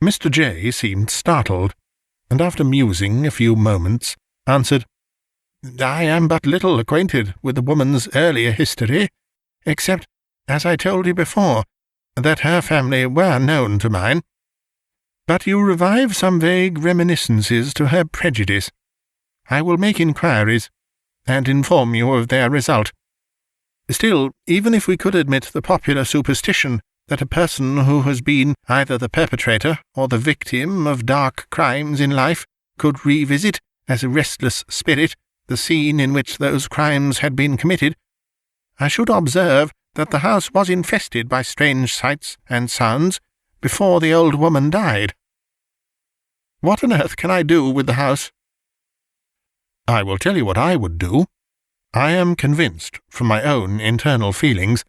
Mr. J. seemed startled, and after musing a few moments, answered, "I am but little acquainted with the woman's earlier history, except, as I told you before, that her family were known to mine. But you revive some vague reminiscences to her prejudice. I will make inquiries, and inform you of their result. Still, even if we could admit the popular superstition that a person who has been either the perpetrator or the victim of dark crimes in life could revisit, as a restless spirit, the scene in which those crimes had been committed, I should observe that the house was infested by strange sights and sounds before the old woman died. What on earth can I do with the house?" "I will tell you what I would do. I am convinced, from my own internal feelings,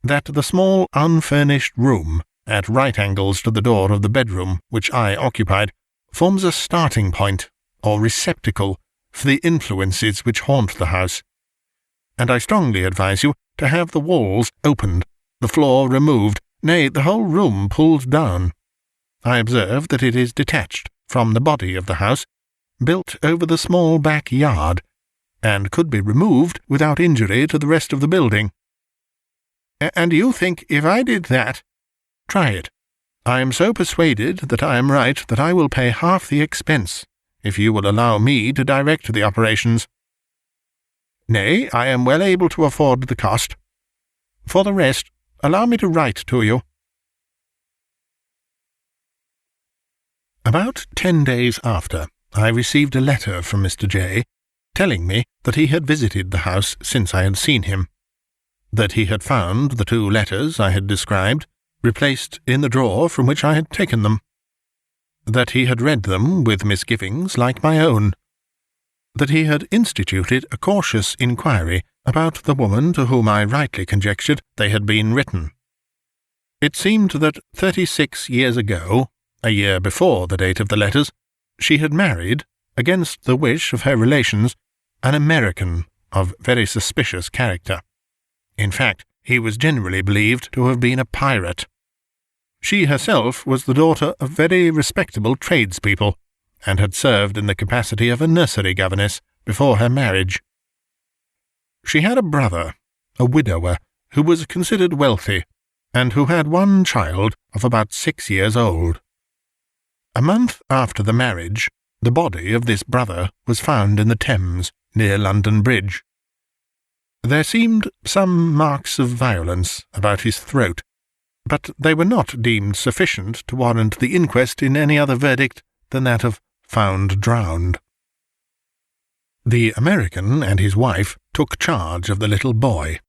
that the small unfurnished room, at right angles to the door of the bedroom which I occupied, forms a starting point, or receptacle, for the influences which haunt the house, and I strongly advise you to have the walls opened, the floor removed, nay, the whole room pulled down. I observe that it is detached from the body of the house, built over the small back yard, and could be removed without injury to the rest of the building." "And you think if I did that—" "Try it. I am so persuaded that I am right that I will pay half the expense, if you will allow me to direct the operations. Nay, I am well able to afford the cost. For the rest, allow me to write to you." About 10 days after, I received a letter from Mr. J., telling me that he had visited the house since I had seen him, that he had found the 2 letters I had described replaced in the drawer from which I had taken them, that he had read them with misgivings like my own, that he had instituted a cautious inquiry about the woman to whom I rightly conjectured they had been written. It seemed that 36 years ago, a year before the date of the letters, she had married, against the wish of her relations, an American of very suspicious character. In fact, he was generally believed to have been a pirate. She herself was the daughter of very respectable tradespeople, and had served in the capacity of a nursery governess before her marriage. She had a brother, a widower, who was considered wealthy, and who had 1 child of about 6 years old. A month after the marriage, the body of this brother was found in the Thames, near London Bridge. There seemed some marks of violence about his throat, but they were not deemed sufficient to warrant the inquest in any other verdict than that of found drowned. The American and his wife took charge of the little boy,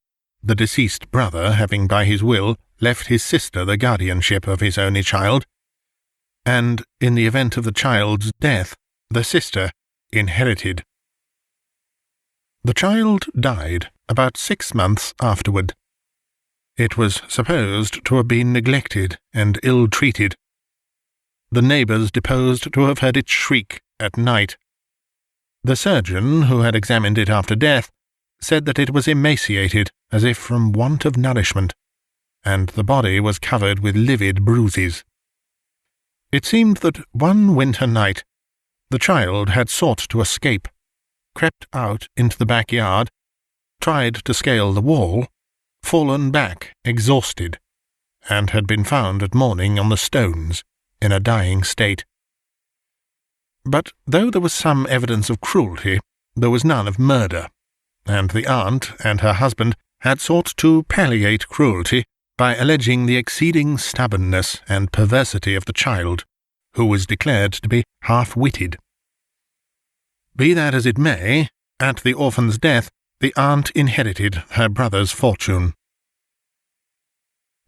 the deceased brother having by his will left his sister the guardianship of his only child, and, in the event of the child's death, the sister inherited. The child died about 6 months afterward. It was supposed to have been neglected and ill-treated. The neighbours deposed to have heard it shriek at night. The surgeon, who had examined it after death, said that it was emaciated as if from want of nourishment, and the body was covered with livid bruises. It seemed that one winter night the child had sought to escape, crept out into the backyard, tried to scale the wall, fallen back exhausted, and had been found at morning on the stones, in a dying state. But though there was some evidence of cruelty, there was none of murder, and the aunt and her husband had sought to palliate cruelty by alleging the exceeding stubbornness and perversity of the child, who was declared to be half-witted. Be that as it may, at the orphan's death, the aunt inherited her brother's fortune.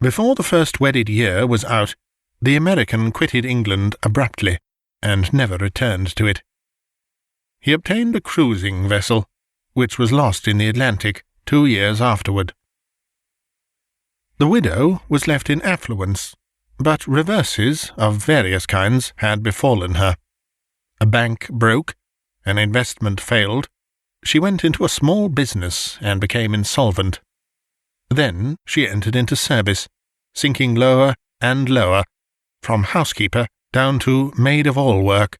Before the first wedded year was out, the American quitted England abruptly, and never returned to it. He obtained a cruising vessel, which was lost in the Atlantic 2 years afterward. The widow was left in affluence, but reverses of various kinds had befallen her. A bank broke, an investment failed, she went into a small business and became insolvent. Then she entered into service, sinking lower and lower, from housekeeper down to maid-of-all-work,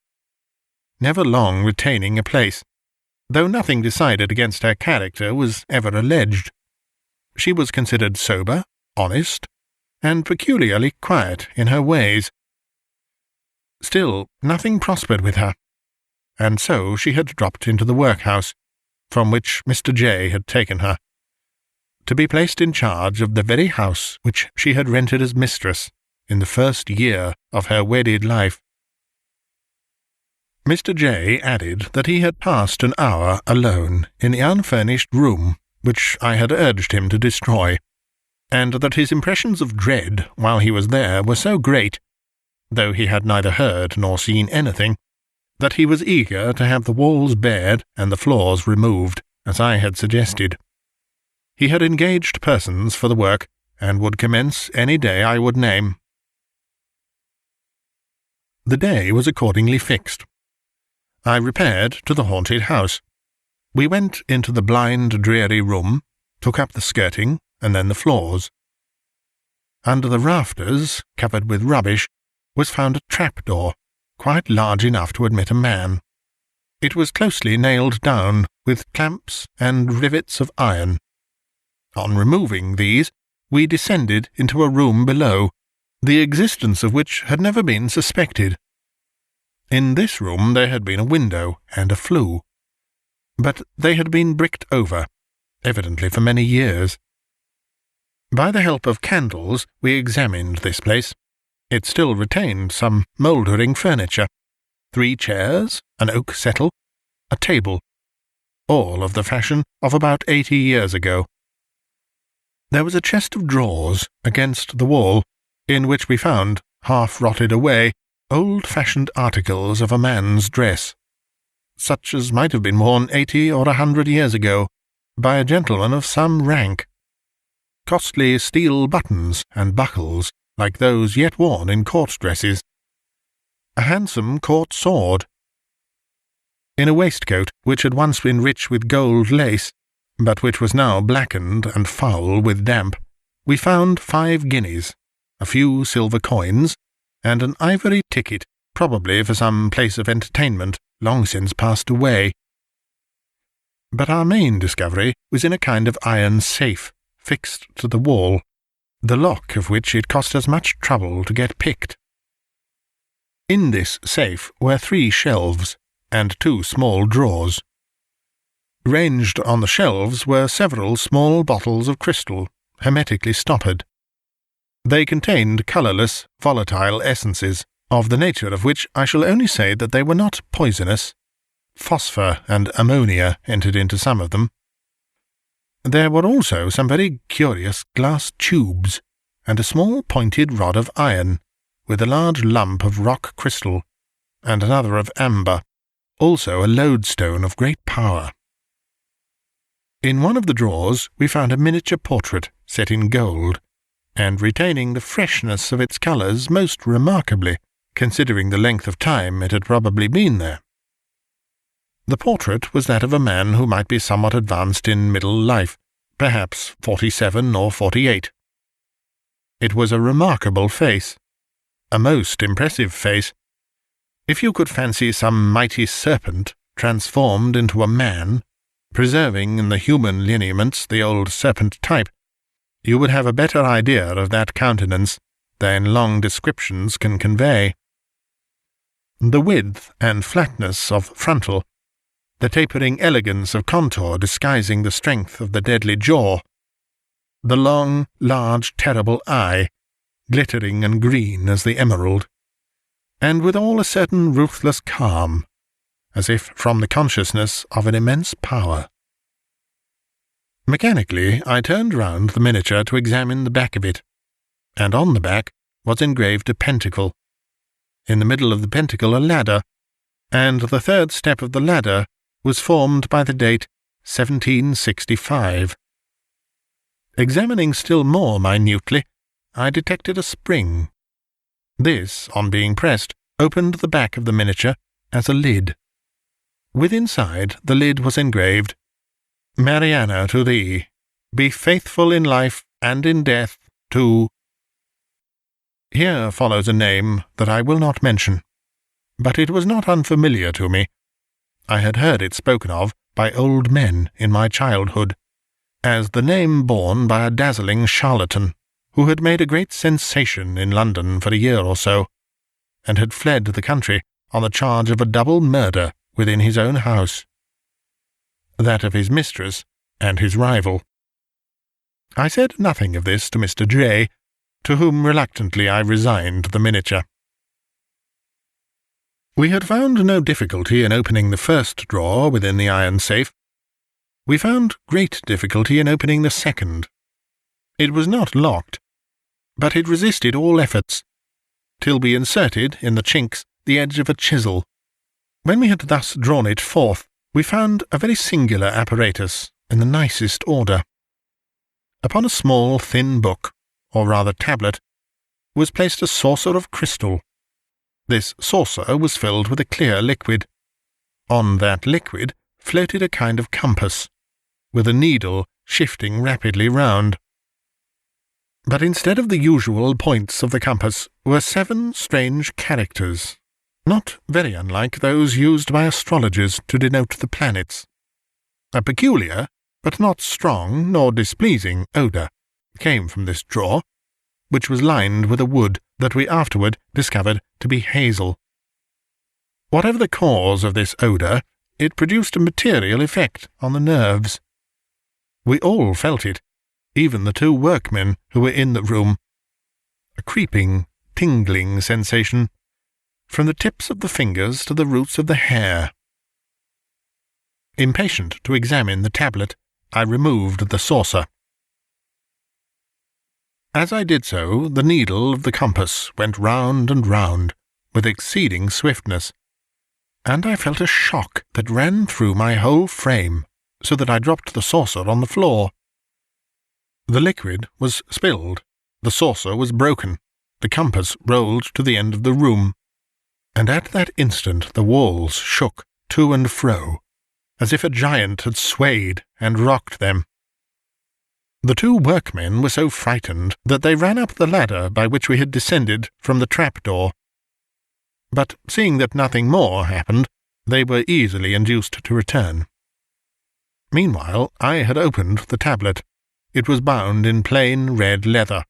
never long retaining a place, though nothing decided against her character was ever alleged. She was considered sober, honest, and peculiarly quiet in her ways. Still, nothing prospered with her, and so she had dropped into the workhouse, from which Mr. J. had taken her, to be placed in charge of the very house which she had rented as mistress in the first year of her wedded life. Mr. J. added that he had passed an hour alone in the unfurnished room which I had urged him to destroy, and that his impressions of dread while he was there were so great, though he had neither heard nor seen anything, that he was eager to have the walls bared and the floors removed, as I had suggested. He had engaged persons for the work, and would commence any day I would name. The day was accordingly fixed. I repaired to the haunted house. We went into the blind, dreary room, took up the skirting, and then the floors. Under the rafters, covered with rubbish, was found a trapdoor, quite large enough to admit a man. It was closely nailed down with clamps and rivets of iron. On removing these, we descended into a room below, the existence of which had never been suspected. In this room there had been a window and a flue, but they had been bricked over, evidently for many years. By the help of candles we examined this place. It still retained some mouldering furniture, 3 chairs, an oak settle, a table, all of the fashion of about 80 years ago. There was a chest of drawers against the wall, in which we found, half rotted away, old-fashioned articles of a man's dress, such as might have been worn 80 or 100 years ago by a gentleman of some rank. Costly steel buttons and buckles, like those yet worn in court dresses. A handsome court sword. In a waistcoat which had once been rich with gold lace, but which was now blackened and foul with damp, we found 5 guineas, a few silver coins, and an ivory ticket, probably for some place of entertainment long since passed away. But our main discovery was in a kind of iron safe, fixed to the wall, the lock of which it cost us much trouble to get picked. In this safe were 3 shelves, and 2 small drawers. Ranged on the shelves were several small bottles of crystal, hermetically stoppered. They contained colourless, volatile essences, of the nature of which I shall only say that they were not poisonous. Phosphor and ammonia entered into some of them. There were also some very curious glass tubes, and a small pointed rod of iron, with a large lump of rock crystal, and another of amber, also a lodestone of great power. In one of the drawers we found a miniature portrait set in gold, and retaining the freshness of its colours most remarkably, considering the length of time it had probably been there. The portrait was that of a man who might be somewhat advanced in middle life, perhaps 47 or 48. It was a remarkable face, a most impressive face. If you could fancy some mighty serpent transformed into a man, preserving in the human lineaments the old serpent type, you would have a better idea of that countenance than long descriptions can convey. The width and flatness of frontal, the tapering elegance of contour disguising the strength of the deadly jaw, the long, large, terrible eye, glittering and green as the emerald, and withal a certain ruthless calm, as if from the consciousness of an immense power. Mechanically, I turned round the miniature to examine the back of it, and on the back was engraved a pentacle. In the middle of the pentacle a ladder, and the third step of the ladder was formed by the date 1765. Examining still more minutely, I detected a spring. This, on being pressed, opened the back of the miniature as a lid. Within inside the lid was engraved, "Mariana to thee, be faithful in life and in death to—" Here follows a name that I will not mention, but it was not unfamiliar to me. I had heard it spoken of by old men in my childhood, as the name borne by a dazzling charlatan who had made a great sensation in London for a year or so, and had fled the country on the charge of a double murder within his own house, that of his mistress and his rival. I said nothing of this to Mr. J., to whom reluctantly I resigned the miniature. We had found no difficulty in opening the first drawer within the iron safe. We found great difficulty in opening the second. It was not locked, but it resisted all efforts, till we inserted in the chinks the edge of a chisel. When we had thus drawn it forth, we found a very singular apparatus in the nicest order. Upon a small thin book, or rather tablet, was placed a saucer of crystal. This saucer was filled with a clear liquid. On that liquid floated a kind of compass, with a needle shifting rapidly round. But instead of the usual points of the compass were 7 strange characters, not very unlike those used by astrologers to denote the planets. A peculiar, but not strong nor displeasing odour came from this drawer, which was lined with a wood that we afterward discovered to be hazel. Whatever the cause of this odour, it produced a material effect on the nerves. We all felt it, even the 2 workmen who were in the room. A creeping, tingling sensation, from the tips of the fingers to the roots of the hair. Impatient to examine the tablet, I removed the saucer. As I did so, the needle of the compass went round and round, with exceeding swiftness, and I felt a shock that ran through my whole frame, so that I dropped the saucer on the floor. The liquid was spilled, the saucer was broken, the compass rolled to the end of the room, and at that instant the walls shook to and fro, as if a giant had swayed and rocked them. The 2 workmen were so frightened that they ran up the ladder by which we had descended from the trap-door. But seeing that nothing more happened, they were easily induced to return. Meanwhile, I had opened the tablet. It was bound in plain red leather,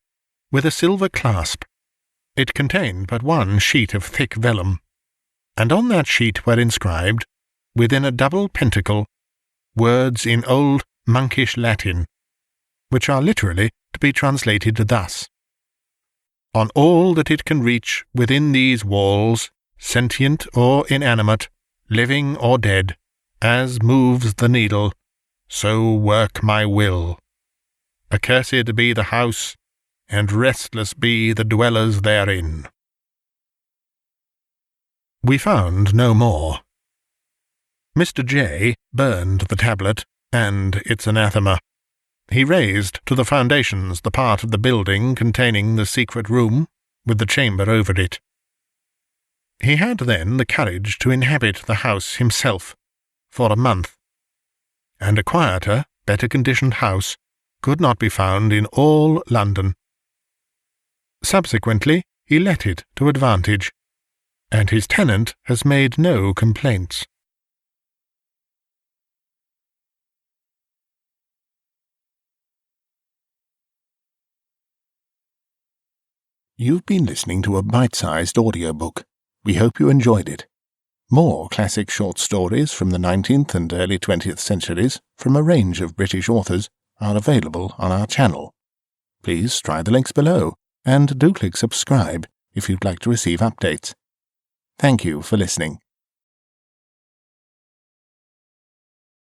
with a silver clasp. It contained but 1 sheet of thick vellum, and on that sheet were inscribed, within a double pentacle, words in old monkish Latin, which are literally to be translated thus: "On all that it can reach within these walls, sentient or inanimate, living or dead, as moves the needle, so work my will. Accursed be the house, and restless be the dwellers therein." We found no more. Mr. J. burned the tablet and its anathema. He razed to the foundations the part of the building containing the secret room, with the chamber over it. He had then the courage to inhabit the house himself for a month, and a quieter, better-conditioned house could not be found in all London. Subsequently, he let it to advantage, and his tenant has made no complaints. You've been listening to a bite-sized audiobook. We hope you enjoyed it. More classic short stories from the 19th and early 20th centuries from a range of British authors are available on our channel. Please try the links below, and do click subscribe if you'd like to receive updates. Thank you for listening.